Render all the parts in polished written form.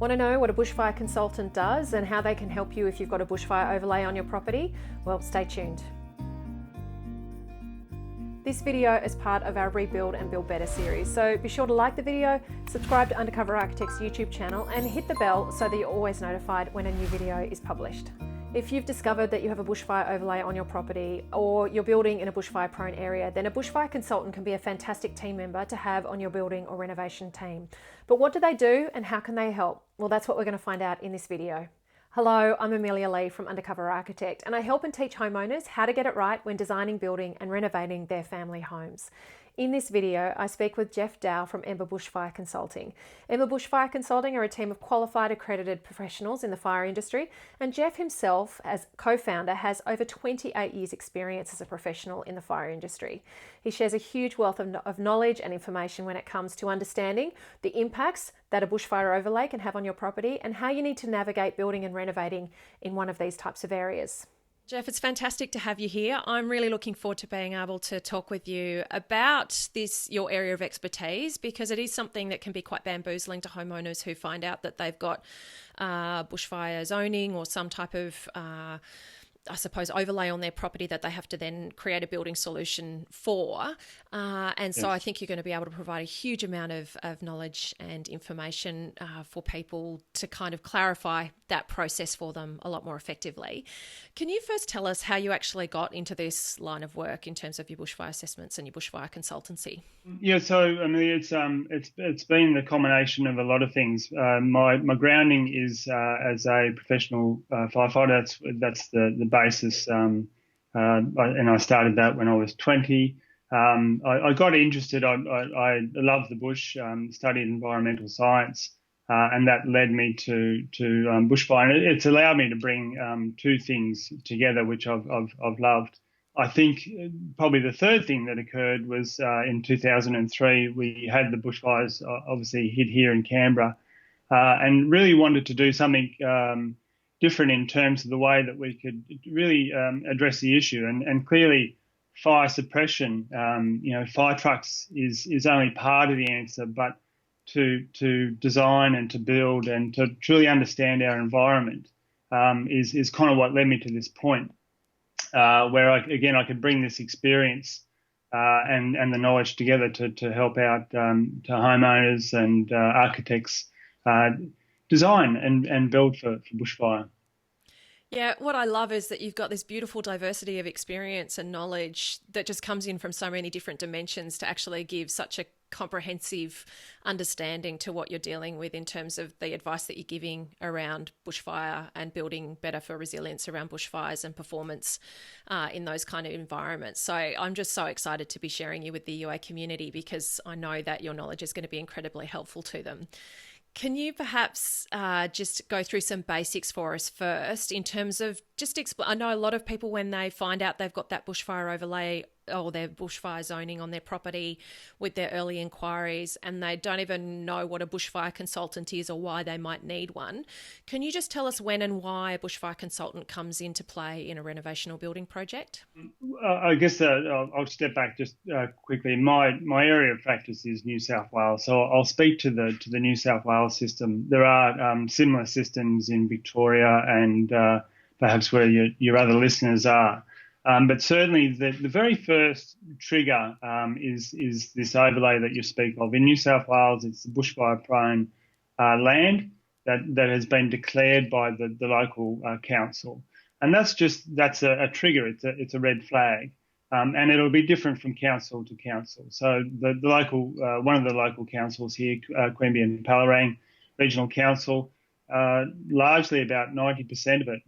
Want to know what a bushfire consultant does and how they can help you if you've got a bushfire overlay on your property? Well, stay tuned. This video is part of our Rebuild and Build Better series, so be sure to like the video, subscribe to Undercover Architect's YouTube channel and hit the bell so that you're always notified when a new video is published. If you've discovered that you have a bushfire overlay on your property or you're building in a bushfire prone area, then a bushfire consultant can be a fantastic team member to have on your building or renovation team. But what do they do and how can they help? Well, that's what we're going to find out in this video. Hello, I'm Amelia Lee from Undercover Architect, and I help and teach homeowners how to get it right when designing, building and renovating their family homes. In this video, I speak with Jeff Dau from Ember Bushfire Consulting. Ember Bushfire Consulting are a team of qualified accredited professionals in the fire industry, and Jeff himself, as co-founder, has over 28 years experience as a professional in the fire industry. He shares a huge wealth of knowledge and information when it comes to understanding the impacts that a bushfire overlay can have on your property and how you need to navigate building and renovating in one of these types of areas. Jeff, it's fantastic to have you here. I'm really looking forward to being able to talk with you about your area of expertise, because it is something that can be quite bamboozling to homeowners who find out that they've got bushfire zoning or some type of overlay on their property that they have to then create a building solution for. So I think you're going to be able to provide a huge amount of knowledge and information for people to kind of clarify that process for them a lot more effectively. Can you first tell us how you actually got into this line of work in terms of your bushfire assessments and your bushfire consultancy? Yeah, so I mean, it's been the combination of a lot of things. My grounding is as a professional firefighter. That's the basis, and I started that when I was 20. I got interested. I love the bush. Studied environmental science, and that led me to bushfire. And it's allowed me to bring two things together, which I've loved. I think probably the third thing that occurred was in 2003, we had the bushfires obviously hit here in Canberra, and really wanted to do something different in terms of the way that we could really address the issue. And clearly fire suppression, fire trucks is only part of the answer, but to design and to build and to truly understand our environment is kind of what led me to this point. Where I could bring this experience and the knowledge together to help out to homeowners and architects design and build for bushfire. Yeah, what I love is that you've got this beautiful diversity of experience and knowledge that just comes in from so many different dimensions to actually give such a comprehensive understanding to what you're dealing with in terms of the advice that you're giving around bushfire and building better for resilience around bushfires and performance in those kind of environments. So I'm just so excited to be sharing you with the UA community, because I know that your knowledge is going to be incredibly helpful to them. Can you perhaps just go through some basics for us first in terms of I know a lot of people, when they find out they've got that bushfire overlay or their bushfire zoning on their property with their early inquiries, and they don't even know what a bushfire consultant is or why they might need one. Can you just tell us when and why a bushfire consultant comes into play in a renovation or building project? I guess I'll step back just quickly. My area of practice is New South Wales, so I'll speak to the New South Wales system. There are similar systems in Victoria and perhaps where your other listeners are. But certainly the very first trigger is this overlay that you speak of. In New South Wales, it's the bushfire-prone land that has been declared by the local council. And that's a trigger. It's a red flag. And it'll be different from council to council. So the local one of the local councils here, Queanbeyan and Palorang Regional Council, largely about 90% of it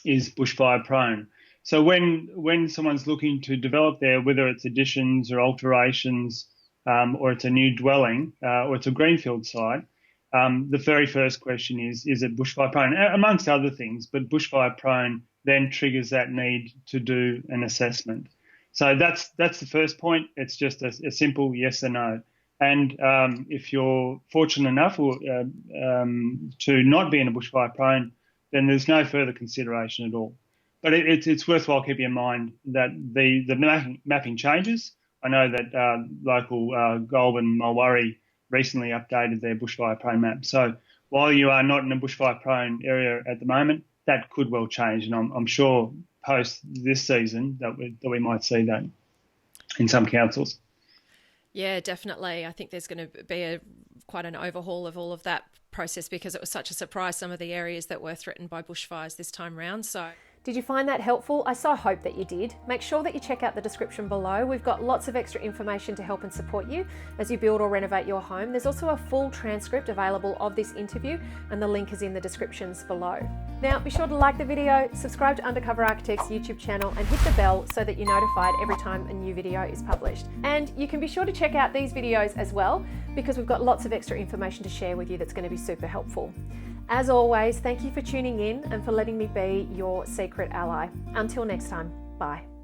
is bushfire-prone. So when someone's looking to develop there, whether it's additions or alterations, or it's a new dwelling, or it's a greenfield site, the very first question is it bushfire prone, amongst other things, but bushfire prone then triggers that need to do an assessment. So that's the first point. It's just a simple yes or no. And if you're fortunate enough to not be in a bushfire prone, then there's no further consideration at all. But it's worthwhile keeping in mind that the mapping changes. I know that local Goulburn Mulwarry recently updated their bushfire prone map. So while you are not in a bushfire prone area at the moment, that could well change. And I'm sure post this season that we might see that in some councils. Yeah, definitely. I think there's going to be quite an overhaul of all of that process, because it was such a surprise, some of the areas that were threatened by bushfires this time round. So did you find that helpful? I so hope that you did. Make sure that you check out the description below. We've got lots of extra information to help and support you as you build or renovate your home. There's also a full transcript available of this interview, and the link is in the descriptions below. Now, be sure to like the video, subscribe to Undercover Architect's YouTube channel, and hit the bell so that you're notified every time a new video is published. And you can be sure to check out these videos as well, because we've got lots of extra information to share with you that's going to be super helpful. As always, thank you for tuning in and for letting me be your secret ally. Until next time, bye.